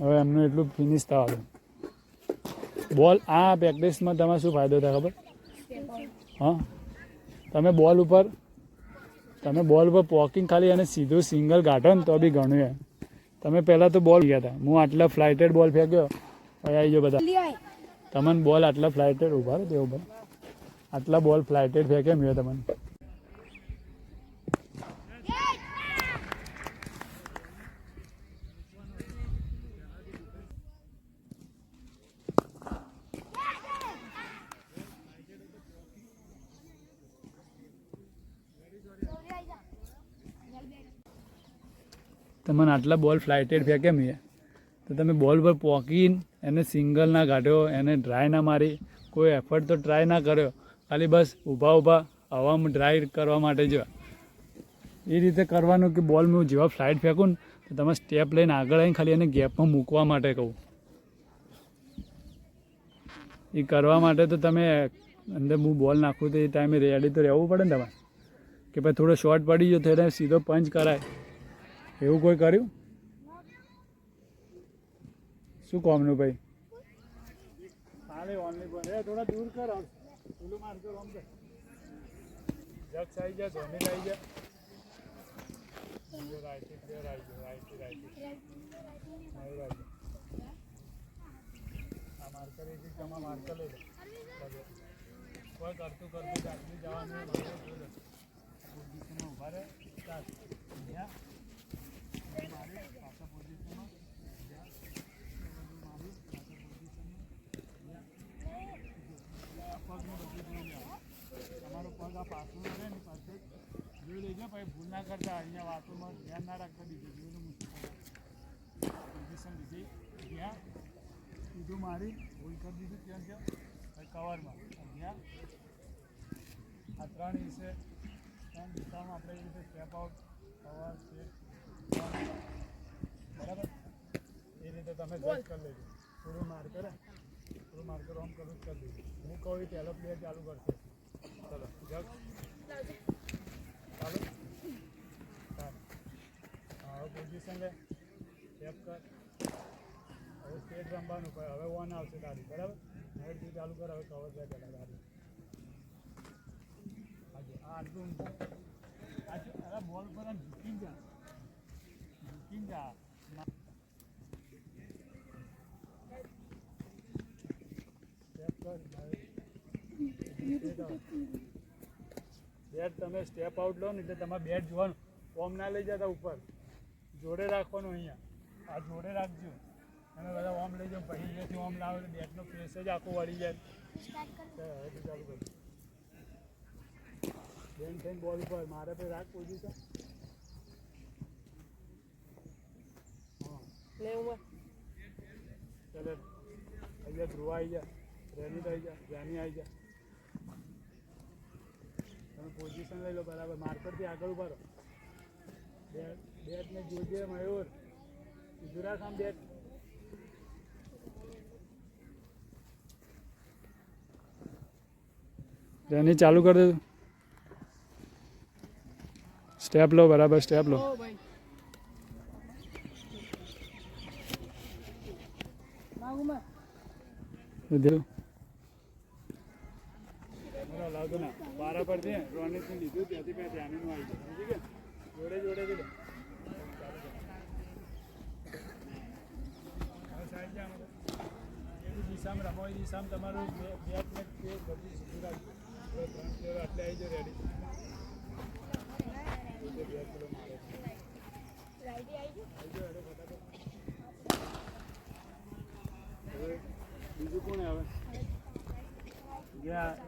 હવે એમનું એટલું ફિનિશ થવા દો. બોલ આ પ્રેક્ટિસમાં તમારે શું ફાયદો થાય ખબર? હા, તમે બોલ ઉપર પોકિંગ ખાલી અને સીધું સિંગલ ગાંઠો ને તો બી ઘણું એમ. તમે પહેલાં તો બોલ ગયા હતા, હું આટલા ફ્લાઇટેડ બોલ ફેંક્યો પછી આવી ગયો બધા. તમને બોલ આટલા ફ્લાઇટેડ ઉભા રહો તે ઉભા, આટલા બોલ ફ્લાઇટેડ ફેંકે મેં તમને. તમને આટલા બોલ ફ્લાઇટેડ ફેંકે મેં તો તમે બોલ પર પોકીને એને સિંગલ ના કાઢ્યો, એને ડ્રાય ના મારી, કોઈ એફર્ટ તો ટ્રાય ના કર્યો, ખાલી બસ ઊભા હવામાં ડ્રાય કરવા માટે જો એ રીતે કરવાનું કે બોલ હું જેવા ફ્લાઇટ ફેંકું ને તો તમે સ્ટેપ લઈને આગળ આવીને ખાલી એને ગેપમાં મૂકવા માટે કહું. એ કરવા માટે તો તમે અંદર હું બોલ નાખું તો એ ટાઈમે રેડી તો રહેવું પડે ને તમારે, કે ભાઈ થોડો શોર્ટ પડી ગયો તો એને સીધો પંચ કરાય. એવું કોઈ કર્યું? શું કોમનું ભાઈ? થોડા દૂર કર, પેલું મારતો રમતો જક્ષ આવી જાય, ધોની આવી જાય. આ માર્કર એક માર્કર લઈ લે. કોઈ કરતું આટલી જવાનું ઉભા રહે. તમારો પગ આ પાછું રહે ને પરફેક્ટ જોઈ લેજો, પછી ભૂલ ના કરતા, અહીંયા વાતોમાં ધ્યાન ના રાખતા. બીજું જોયેલું પોઝિશન લીધી, ત્યાં સીધું મારી ભૂલ કરી દીધું, ત્યાં છે પછી કવરમાં અહીંયા આ 3 વિશે 3 દિશામાં આપણે એ રીતે સ્ટેપ આઉટ કવર સ્ટેપ બરાબર એ રીતે તમે જજ કરી લેજો. થોડું માર્કર ઓમ કરું જ કરી દેજો. હું કહું એ પહેલો પ્લેયર ચાલુ કરશે. ચલો જગ ચાલો. હવે પોઝિશન લે, સ્ટેપ કર. હવે સ્ટેટ રમવાનું, હવે 1 આવશે તારી બરાબર. હવે તું ચાલુ કર, હવે કવર જાય પહેલાં તારી. હાજી આ આટલું અરે બોલ પર ઝૂકી જા. બેટ તમે સ્ટેપ આઉટ લો ને એટલે તમારે બેટ જોવાનું, ફોર્મ ના લઈ જતા ઉપર, જોડે રાખવાનું. અહીંયા આ જોડે રાખજો, તમે બધા ઓમ લઈ જાઓ, પછી જેથી ઓમ લાવો એટલે બેટનો ફેસ જ આખો વળી જાય. હવે ચાલુ કરો, બેન થઈને બોલ ઉપર મારે પછી રાખ પોઝિશન. હા ચાલે અહીંયા ધ્રુવ આવી જાય, રેની આવી જાય, જાની આવી જાય. તમે પોઝિશન લઈ લો બરાબર, માર્કરથી આગળ ઉભા રહો. બેટને જોજે મયુર, સીધું રાખ આમ બેટ. રેની ચાલુ કરી દેજો. સ્ટેપ લો બરાબર, સ્ટેપ લો. લાવતો ના બારા પર છે, રોનિતને લીધું ત્યાંથી મેં ધ્યાનનું આવી જાય. સમજી ગયા? જોડે જોડે જ લે. હવે સાઈડ જાય એવી દિશામાં રમો, એ દિશામાં તમારું બેટ ને બધું સીધું રાખજો. 3 પ્લેયર આટલે આવી જાય રેડી. 2 કિલો મારે બીજું કોણ આવે?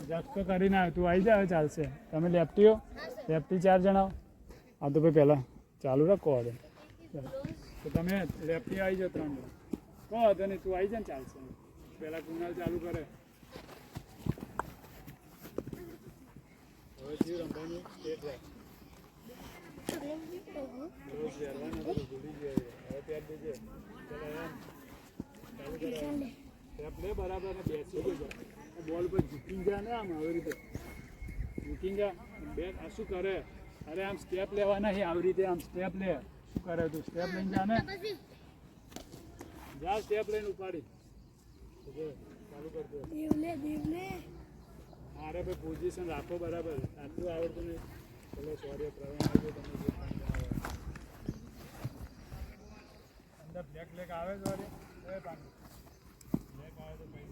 જગ તો કરીને આવે, તું આવી જાય ચાલશે. તમે લેફ્ટીઓ, લેફ્ટી 4 જણા. હા તો ભાઈ પહેલાં ચાલુ રાખો હવે. તો તમે લેફ્ટી આવી જાઓ 3 જણા. કહો તો નહીં, તું આવી જાય ને ચાલશે. પહેલાં કુનાલ ચાલુ કરે. હવે થયું રમવાનું સ્ટેટ રાખ. રોજ પહેરવાનું ભૂલી જાય, હવે પહેર દેજે. ચાલો એમ ચાલુ કરે. સ્ટેપ લે બરાબર ને બેસી ગયો. બોલ પર ઝૂકી ગયા ને આમ આવી રીતે ઝૂકી ગયા. બેટ આ શું કરે? અરે આમ સ્ટેપ લેવા નહીં, આવી રીતે આમ સ્ટેપ લે. શું કરે તું? સ્ટેપ લઈને જા ને. જા સ્ટેપ લઈને ઉપાડી ચાલુ કરતો મારે ભાઈ પોઝિશન રાખો બરાબર આટલું આવડતું નહીં ચલો સોરી પ્રવીણ આવજો તમે જે અંદર બ્લેક બ્લેક આવે સોરી બ્લેક આવે તો કઈ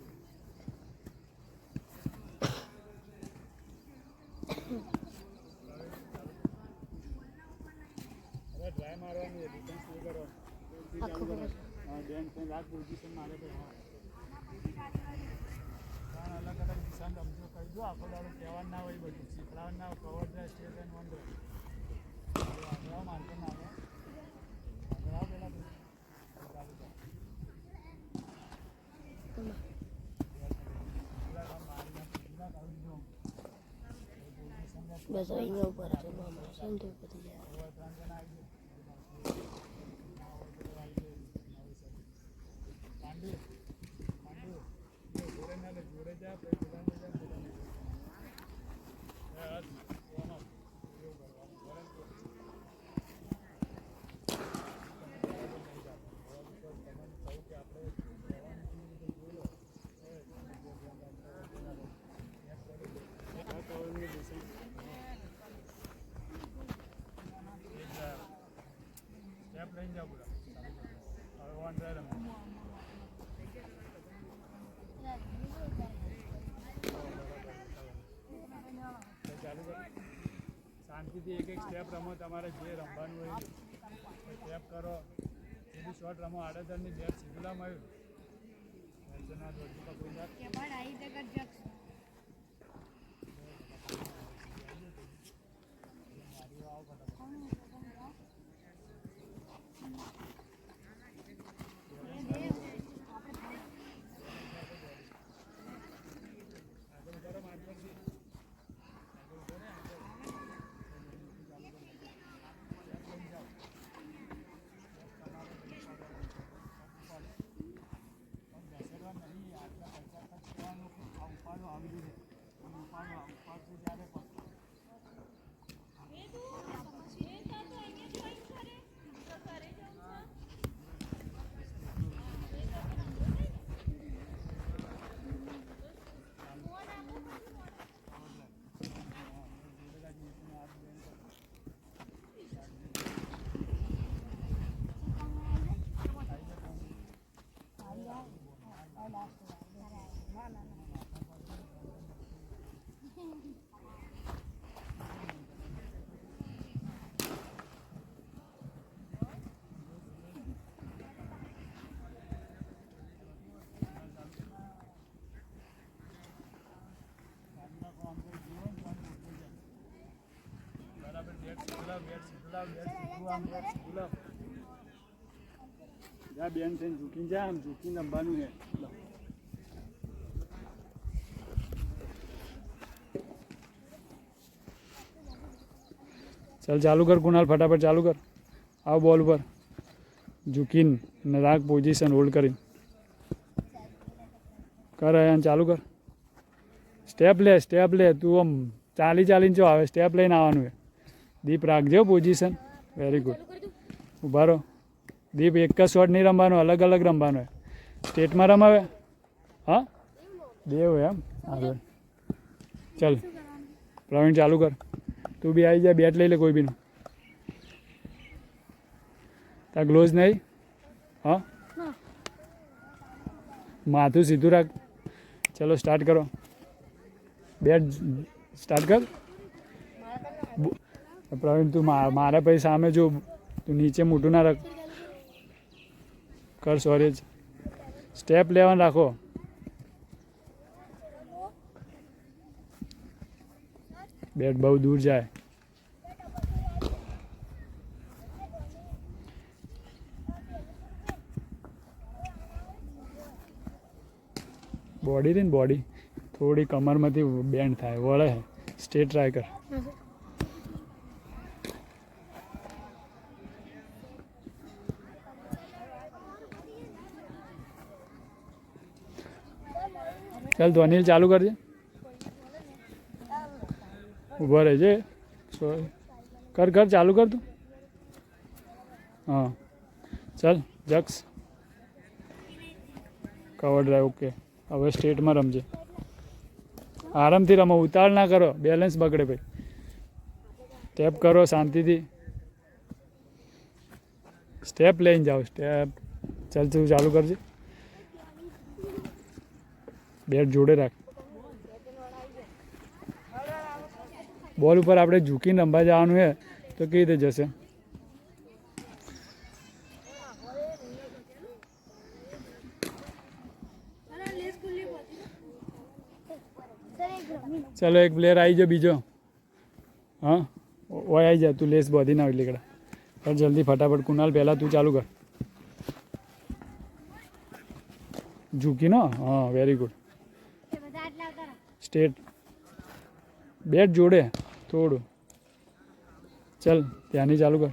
હવે ટ્રાય મારવાની ડિફેન્સ નહીં કરો હા બેન રાખ પોઝિશન મારે ભાઈ હા અલગ અલગ દિશામાં રમજો કહી દો આખો દાડો કહેવાનું ના હોય બધું શીખડાવાનું ના cover dry stage and one આગળ મારતો ના આવે આગળ આવ બસ અહીંયા ઉપર છે મામા સંતો પતી જાય જોડે જા સ્ટેપ લઈને જાઓ પૂરા હવે વન ટ્રાય રમો ચાલુ કરો શાંતિથી એક એક સ્ટેપ રમો તમારે જે રમવાનું હોય સ્ટેપ કરો સીધી શોર્ટ રમો આડેધરની બેટ સીધું લાવ્યું જા બેન થઈને ઝૂકીને જા આમ ઝૂકીને રમવાનું છે ચાલ ચાલુ કર કુણાલ ફટાફટ ચાલુ કર આવ બોલ ઉપર ઝૂકીને રાખ પોઝિશન હોલ્ડ કરીને કર અહીંયા ચાલુ કર સ્ટેપ લે તું આમ ચાલીને જો આવે સ્ટેપ લઈને આવવાનું છે દીપ રાખજો પોઝિશન વેરી ગુડ ઊભા રહો દીપ એક જ શોટ નહીં રમવાનો અલગ અલગ રમવાનો હોય સ્ટેટમાં રમાવે હા દેવ એમ આગળ ચાલ પ્રવીણ ચાલુ કર તું બી આવી જા બેટ લઈ લે કોઈ બીનું ત્યાં ગ્લોઝ નહીં હા માથું સીધું રાખ ચલો સ્ટાર્ટ કરો બેટ સ્ટાર્ટ કર પ્રવીણ તું મારા પછી સામે જો તું નીચે મોટું ના રાખ કર સોરી સ્ટેપ લેવાનું રાખો બેટ બહુ દૂર જાય બોડી રહી ને બોડી થોડી કમરમાંથી બેન્ડ થાય વળે સ્ટેટ ટ્રાય કર ચાલ ધ્વનિલ ચાલુ કરજે ઊભો રહેજે સોરી કર ચાલુ કર તું હા ચાલ જક્સ કવર ડ્રાઈવ ઓકે. હવે સ્ટેટમાં રમજે. આરામથી રમો, ઉતાવળ ના કરો, બેલેન્સ બગડે ભાઈ. સ્ટેપ કરો શાંતિથી, સ્ટેપ લઈને જાઓ. સ્ટેપ ચાલ તું ચાલુ કરજે. બેટ જોડે રાખ. બોલ ઉપર આપણે ઝૂકીને રમવા જવાનું છે તો કેવી રીતે જશે? ચલો એક પ્લેયર આવી જાઓ બીજો. હા ઓય આવી જા, તું લેસ બોધી ના એટલે કડા. ચાલ જલ્દી ફટાફટ. કુનાલ પહેલાં તું ચાલુ કર. ઝૂકીનો, હા વેરી ગુડ. સ્ટેટ. બેટ જોડે થોડું. ચલ ત્યાંની ચાલુ કર.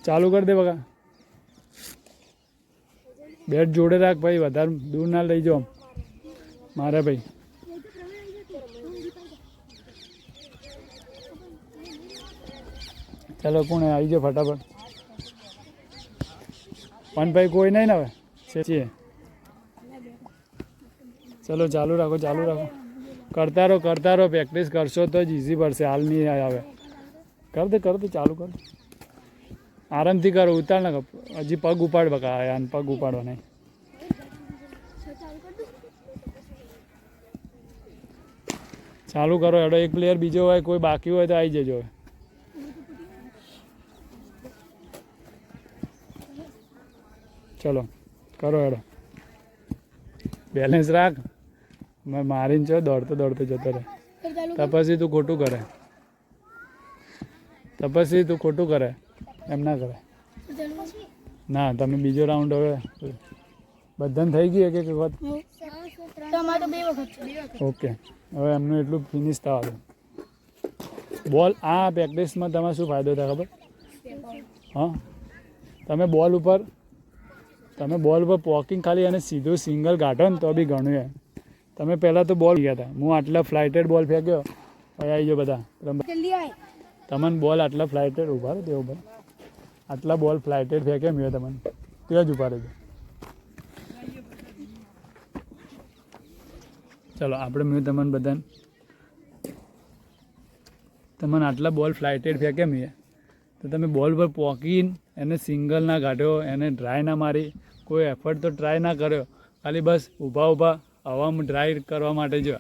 ચાલુ કર દે બકા. બેટ જોડે રાખ ભાઈ, વધારે દૂર ના લઈ જાઓ મારે ભાઈ. ચાલો કોણ આવી જાઓ ફટાફટ. પણ ભાઈ કોઈ નહીં ને હવે છીએ. ચલો ચાલુ રાખો, ચાલુ રાખો. કરતા રહો. પ્રેક્ટિસ કરશો તો જ ઇઝી પડશે. હાલ નહીં આવે. કર દે ચાલુ કર. આરામથી કરો, ઉતાર ના. હજી પગ ઉપાડ બકા. યાર પગ ઉપાડવા નહીં. ચાલુ કરો હેડો. એક પ્લેયર બીજો હોય, કોઈ બાકી હોય તો આવી જજો. ચલો કરો હેડો. બેલેન્સ રાખ. મારીને છો દોડતો જતો રહે. તપસ્વી તું ખોટું કરે. એમ ના કરે. ના તમે બીજો રાઉન્ડ હવે બધાને થઈ ગયું એક વખત. ઓકે હવે એમનું એટલું ફિનિશ થવા દો. બોલ આ પ્રેક્ટિસમાં તમારે શું ફાયદો થાય ખબર? હા તમે બોલ ઉપર પોકિંગ ખાલી અને સીધું સિંગલ ગાંઠો ને તો બી ઘણું છે. તમે પહેલાં તો બોલ ગયા હતા. હું આટલા ફ્લાઇટેડ બોલ ફેંક્યો. હવે આવી જાઓ બધા. તમને બોલ આટલા ફ્લાઇટેડ ઉભા રહો તે ઉભા. આટલા બોલ ફ્લાઇટેડ ફેંક્યા મેં તમને ત્યાં જ ઉભા રહેજો. ચલો આપણે મેં તમને આટલા બોલ ફ્લાઇટેડ ફેંક્યા મેં તો તમે બોલ પર પોકીને એને સિંગલ ના કાઢ્યો, એને ડ્રાય ના મારી, કોઈ એફર્ટ તો ટ્રાય ના કર્યો. ખાલી બસ ઊભા હવામાં ડ્રાય કરવા માટે જો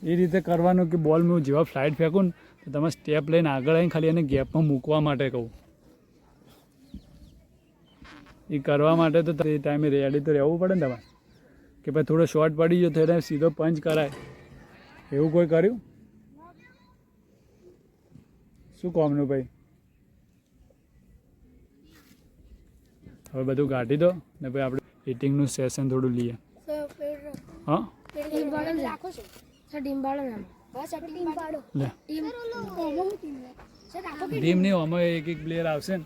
એ રીતે કરવાનું કે બોલ હું જેવા ફ્લાઇટ ફેંકું ને તો તમે સ્ટેપ લઈને આગળ આવીને ખાલી એને ગેપમાં મૂકવા માટે કહું. એ કરવા માટે તો એ ટાઈમે રેડી તો રહેવું પડે ને તમારે. કે ભાઈ થોડો શોર્ટ પડી ગયો તો એને સીધો પંચ કરાય. એવું કોઈ કર્યું? શું કોમનું ભાઈ? હવે બધું કાઢી દો ને ભાઈ આપણે હિટિંગનું સેશન થોડું લઈએ. હા ટીમ નહીં, આમાં એક પ્લેયર આવશે ને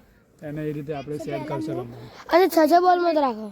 એને એ રીતે આપણે સેટ કરશે. અરે 6 બોલમાં રાખો.